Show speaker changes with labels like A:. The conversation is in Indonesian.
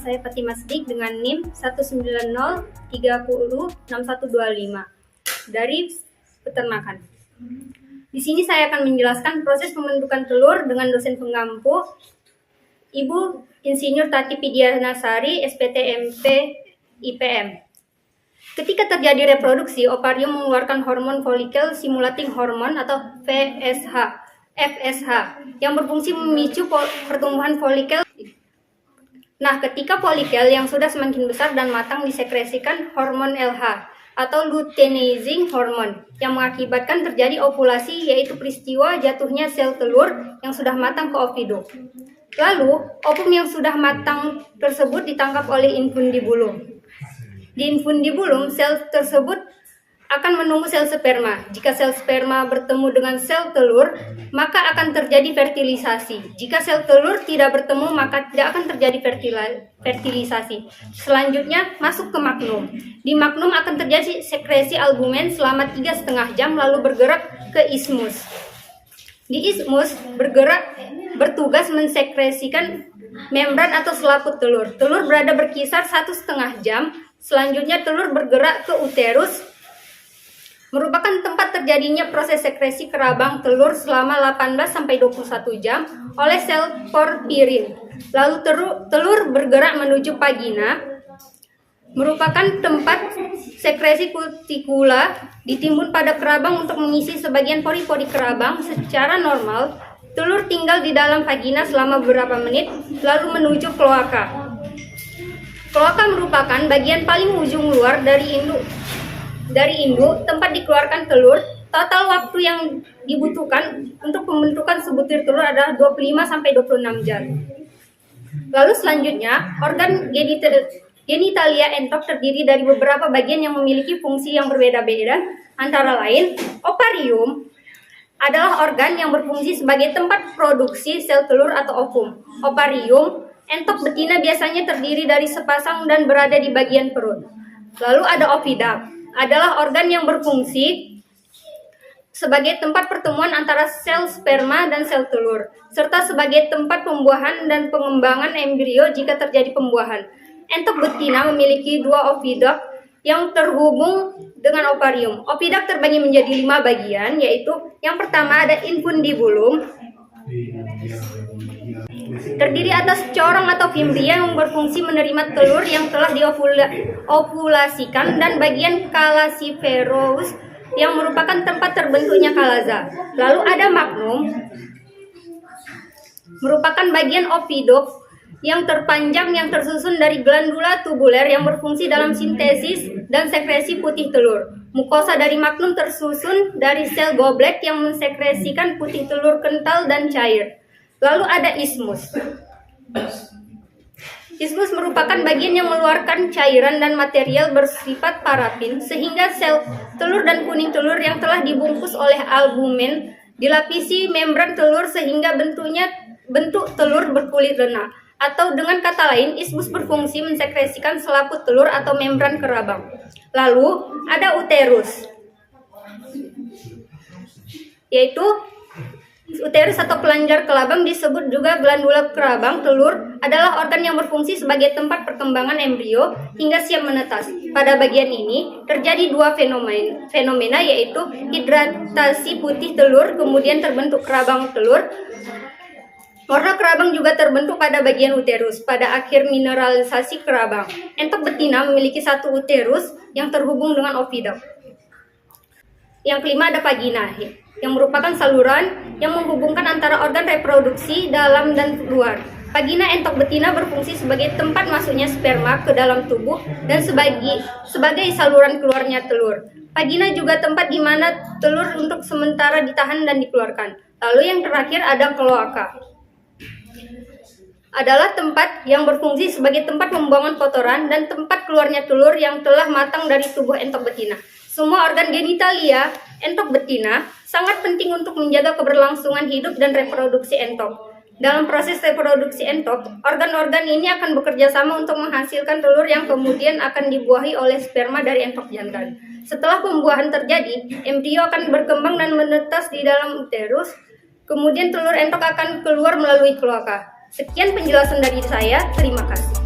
A: saya Fatimah Siddiq dengan NIM 190306125 dari peternakan. Di sini saya akan menjelaskan proses pembentukan telur dengan dosen penggampu Ibu Insinyur Tati Pidianasari, SPTMP IPM. Ketika terjadi reproduksi, ovarium mengeluarkan hormon follicle stimulating hormone atau FSH yang berfungsi memicu pertumbuhan folikel. Nah, ketika folikel yang sudah semakin besar dan matang disekresikan hormon LH atau luteinizing hormone yang mengakibatkan terjadi ovulasi, yaitu peristiwa jatuhnya sel telur yang sudah matang ke oviduct. Lalu, ovum yang sudah matang tersebut ditangkap oleh infundibulum. Di infundibulum, sel tersebut akan menunggu sel sperma. Jika sel sperma bertemu dengan sel telur, maka akan terjadi fertilisasi. Jika sel telur tidak bertemu, maka tidak akan terjadi fertilisasi. Selanjutnya, masuk ke magnum. Di magnum akan terjadi sekresi albumen selama 3,5 jam, lalu bergerak ke isthmus. Di isthmus bertugas mensekresikan membran atau selaput telur. Telur berada berkisar 1,5 jam. Selanjutnya, telur bergerak ke uterus, merupakan tempat terjadinya proses sekresi kerabang telur selama 18-21 jam oleh sel porfirin. Lalu telur bergerak menuju vagina, merupakan tempat sekresi kutikula ditimbun pada kerabang untuk mengisi sebagian pori-pori kerabang. Secara normal, telur tinggal di dalam vagina selama beberapa menit, lalu menuju kloaka. Kloaka merupakan bagian paling ujung luar dari induk tempat dikeluarkan telur. Total waktu yang dibutuhkan untuk pembentukan sebutir telur adalah 25-26 jam. Lalu selanjutnya, organ genitalia entok terdiri dari beberapa bagian yang memiliki fungsi yang berbeda-beda. Antara lain, ovarium adalah organ yang berfungsi sebagai tempat produksi sel telur atau ovum. Ovarium entok betina biasanya terdiri dari sepasang dan berada di bagian perut. Lalu ada oviduct, adalah organ yang berfungsi sebagai tempat pertemuan antara sel sperma dan sel telur, serta sebagai tempat pembuahan dan pengembangan embrio jika terjadi pembuahan. Entok betina memiliki 2 oviduct yang terhubung dengan ovarium. Oviduct terbagi menjadi 5 bagian, yaitu yang pertama ada infundibulum, terdiri atas corong atau fimbria yang berfungsi menerima telur yang telah diovulasikan, dan bagian calciferous yang merupakan tempat terbentuknya kalaza. Lalu ada magnum, merupakan bagian oviduct yang terpanjang yang tersusun dari glandula tubuler yang berfungsi dalam sintesis dan sekresi putih telur. Mukosa dari magnum tersusun dari sel goblet yang mensekresikan putih telur kental dan cair. Lalu ada isthmus. Isthmus merupakan bagian yang mengeluarkan cairan dan material bersifat parafin, sehingga sel telur dan kuning telur yang telah dibungkus oleh albumen dilapisi membran telur sehingga bentuk telur berkulit lenak. Atau dengan kata lain, isthmus berfungsi mensekresikan selaput telur atau membran kerabang. Lalu ada uterus, yaitu uterus atau kelenjar kerabang, disebut juga glandula kerabang telur, adalah organ yang berfungsi sebagai tempat perkembangan embrio hingga siap menetas. Pada bagian ini terjadi 2 fenomena, yaitu hidratasi putih telur, kemudian terbentuk kerabang telur. Warna kerabang juga terbentuk pada bagian uterus pada akhir mineralisasi kerabang. Entok betina memiliki 1 uterus yang terhubung dengan oviduct. Yang kelima ada vagina, yang merupakan saluran yang menghubungkan antara organ reproduksi dalam dan luar. Vagina entok betina berfungsi sebagai tempat masuknya sperma ke dalam tubuh dan sebagai saluran keluarnya telur. Vagina juga tempat di mana telur untuk sementara ditahan dan dikeluarkan. Lalu yang terakhir ada kloaka, adalah tempat yang berfungsi sebagai tempat pembuangan kotoran dan tempat keluarnya telur yang telah matang dari tubuh entok betina. Semua organ genitalia entok betina sangat penting untuk menjaga keberlangsungan hidup dan reproduksi entok. Dalam proses reproduksi entok, organ-organ ini akan bekerja sama untuk menghasilkan telur yang kemudian akan dibuahi oleh sperma dari entok jantan. Setelah pembuahan terjadi, embrio akan berkembang dan menetas di dalam uterus. Kemudian telur entok akan keluar melalui kloaka. Sekian penjelasan dari saya, terima kasih.